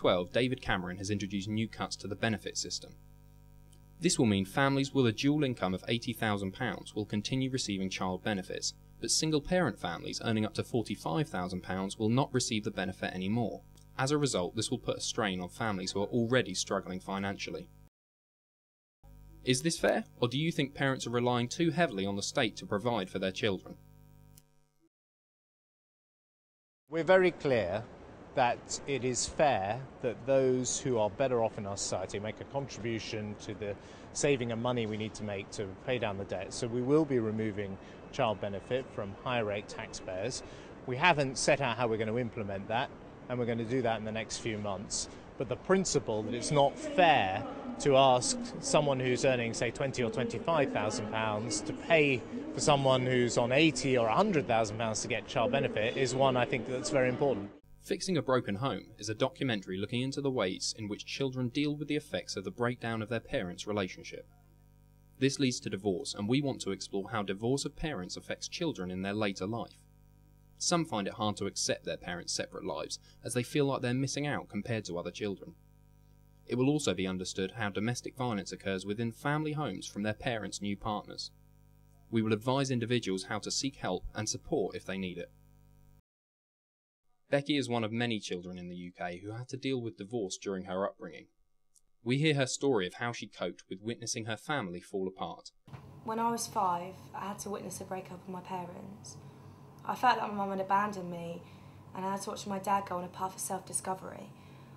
2012, David Cameron has introduced new cuts to the benefit system. This will mean families with a dual income of £80,000 will continue receiving child benefits, but single-parent families earning up to £45,000 will not receive the benefit anymore. As a result, this will put a strain on families who are already struggling financially. Is this fair, or do you think parents are relying too heavily on the state to provide for their children? We're very clear that it is fair that those who are better off in our society make a contribution to the saving of money we need to make to pay down the debt. So we will be removing child benefit from higher rate taxpayers. We haven't set out how we're going to implement that, and we're going to do that in the next few months. But the principle that it's not fair to ask someone who's earning, say, £20,000 or £25,000 to pay for someone who's on £80,000 or £100,000 to get child benefit is one I think that's very important. Fixing a Broken Home is a documentary looking into the ways in which children deal with the effects of the breakdown of their parents' relationship. This leads to divorce, and we want to explore how divorce of parents affects children in their later life. Some find it hard to accept their parents' separate lives, as they feel like they're missing out compared to other children. It will also be understood how domestic violence occurs within family homes from their parents' new partners. We will advise individuals how to seek help and support if they need it. Becky is one of many children in the UK who had to deal with divorce during her upbringing. We hear her story of how she coped with witnessing her family fall apart. When I was 5, I had to witness a breakup of my parents. I felt like my mum had abandoned me, and I had to watch my dad go on a path of self-discovery.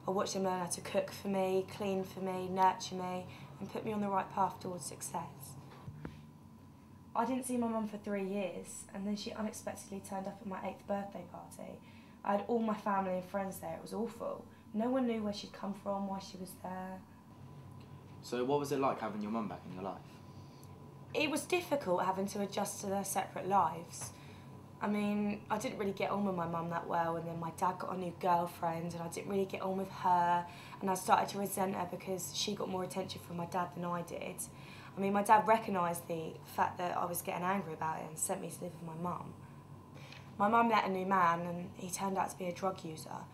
I watched him learn how to cook for me, clean for me, nurture me, and put me on the right path towards success. I didn't see my mum for 3 years, and then she unexpectedly turned up at my 8th birthday party. I had all my family and friends there. It was awful. No one knew where she'd come from, why she was there. So what was it like having your mum back in your life? It was difficult having to adjust to their separate lives. I mean, I didn't really get on with my mum that well, and then my dad got a new girlfriend and I didn't really get on with her, and I started to resent her because she got more attention from my dad than I did. I mean, my dad recognised the fact that I was getting angry about it and sent me to live with my mum. My mum met a new man and he turned out to be a drug user.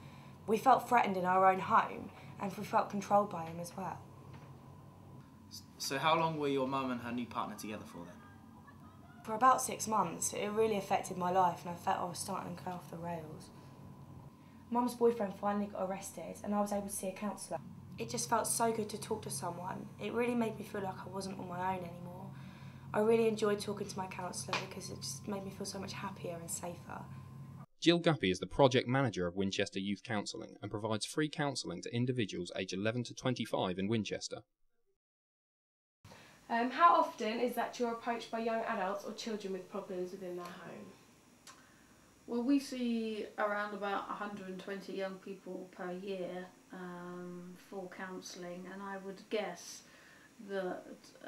We felt threatened in our own home, and we felt controlled by him as well. So how long were your mum and her new partner together for then? For about 6 months. It really affected my life and I felt I was starting to go off the rails. Mum's boyfriend finally got arrested and I was able to see a counsellor. It just felt so good to talk to someone. It really made me feel like I wasn't on my own anymore. I really enjoyed talking to my counsellor because it just made me feel so much happier and safer. Jill Guppy is the project manager of Winchester Youth Counselling and provides free counselling to individuals aged 11 to 25 in Winchester. How often is that you're approached by young adults or children with problems within their home? Well, we see around about 120 young people per year for counselling, and I would guess that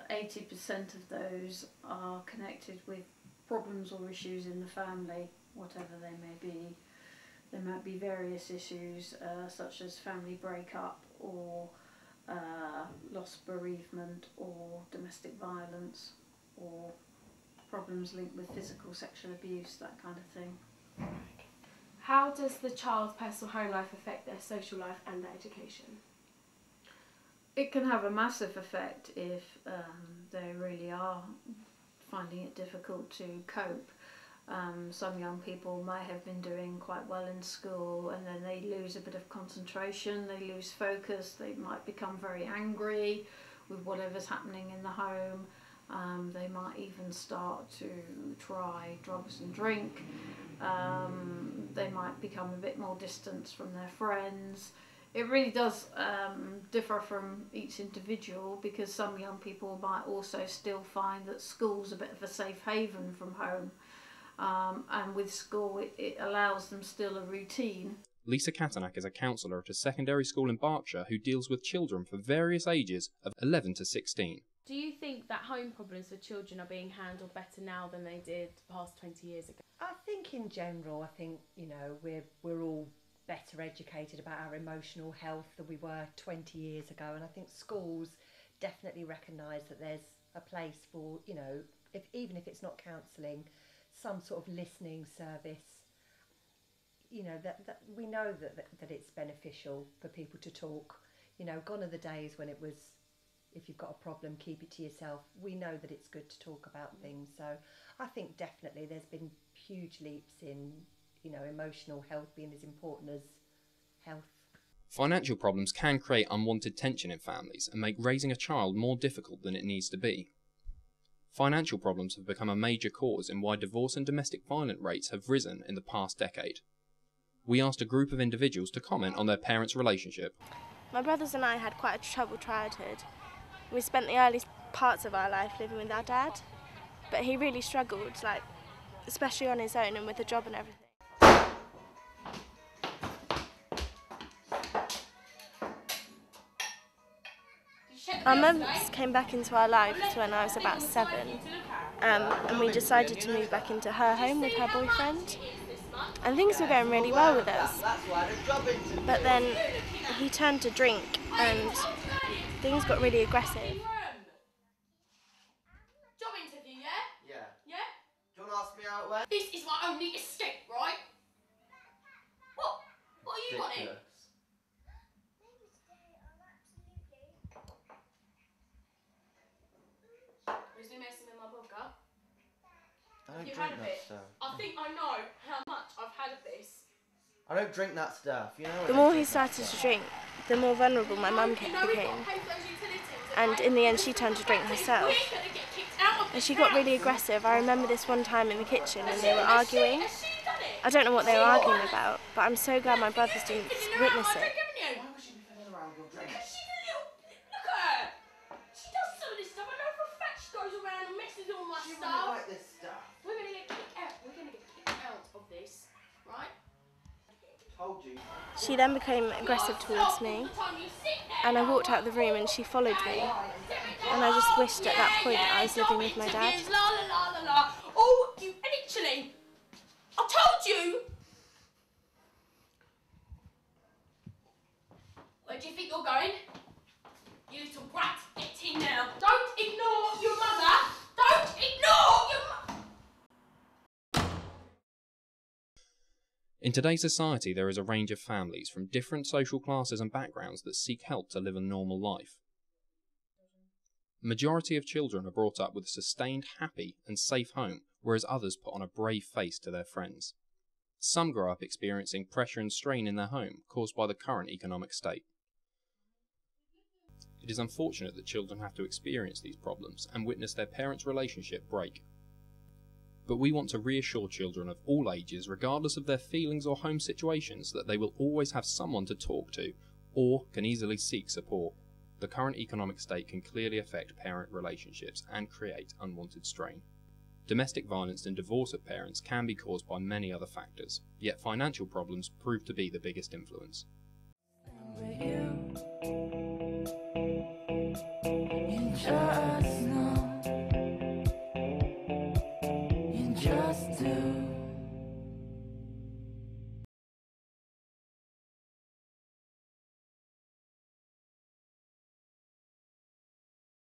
80% of those are connected with problems or issues in the family, whatever they may be. There might be various issues such as family breakup or loss, bereavement, or domestic violence, or problems linked with physical, sexual abuse, that kind of thing. How does the child's personal home life affect their social life and their education? It can have a massive effect if they really are finding it difficult to cope. Some young people might have been doing quite well in school and then they lose a bit of concentration, they lose focus, they might become very angry with whatever's happening in the home. They might even start to try drugs and drink. They might become a bit more distant from their friends. It really does differ from each individual, because some young people might also still find that school's a bit of a safe haven from home. And with school, it allows them still a routine. Lisa Katanak is a counsellor at a secondary school in Berkshire who deals with children for various ages of 11 to 16. Do you think that home problems for children are being handled better now than they did past 20 years ago? I think in general, we're all better educated about our emotional health than we were 20 years ago, and I think schools definitely recognise that there's a place for, even if it's not counselling, some sort of listening service, you know, that we know that it's beneficial for people to talk. You know, gone are the days when it was, if you've got a problem, keep it to yourself. We know that it's good to talk about things. So I think definitely there's been huge leaps in, you know, emotional health being as important as health. Financial problems can create unwanted tension in families and make raising a child more difficult than it needs to be. Financial problems have become a major cause in why divorce and domestic violence rates have risen in the past decade. We asked a group of individuals to comment on their parents' relationship. My brothers and I had quite a troubled childhood. We spent the early parts of our life living with our dad, but he really struggled, like, especially on his own and with a job and everything. Our mums came back into our lives when I was about 7, and we decided to move back into her home with her boyfriend. And things were going really well with us. But then he turned to drink and things got really aggressive. Job interview, yeah? Yeah. Yeah? Do you want to ask me how it went? This is my only escape, right? What are you wanting? Who's been messing with my vodka? I don't You've drink had a that bit. stuff. I think I know how much I've had of this. I don't drink that stuff, you know. The more he started to drink, the more vulnerable my mum became. And in the end she turned to drink herself. And she got really aggressive. I remember this one time in the kitchen and they were arguing. I don't know what they were arguing about, but I'm so glad my brothers didn't witness it. She then became aggressive towards me, and I walked out of the room and she followed me. And I just wished at that point that I was living with my dad. Oh, you literally! I told you! Where do you think you're going? You little brat, get in now. Don't ignore your mother! Don't ignore your mother! In today's society, there is a range of families from different social classes and backgrounds that seek help to live a normal life. Majority of children are brought up with a sustained, happy and safe home, whereas others put on a brave face to their friends. Some grow up experiencing pressure and strain in their home caused by the current economic state. It is unfortunate that children have to experience these problems and witness their parents' relationship break. But we want to reassure children of all ages, regardless of their feelings or home situations, that they will always have someone to talk to or can easily seek support. The current economic state can clearly affect parent relationships and create unwanted strain. Domestic violence and divorce of parents can be caused by many other factors, yet financial problems prove to be the biggest influence.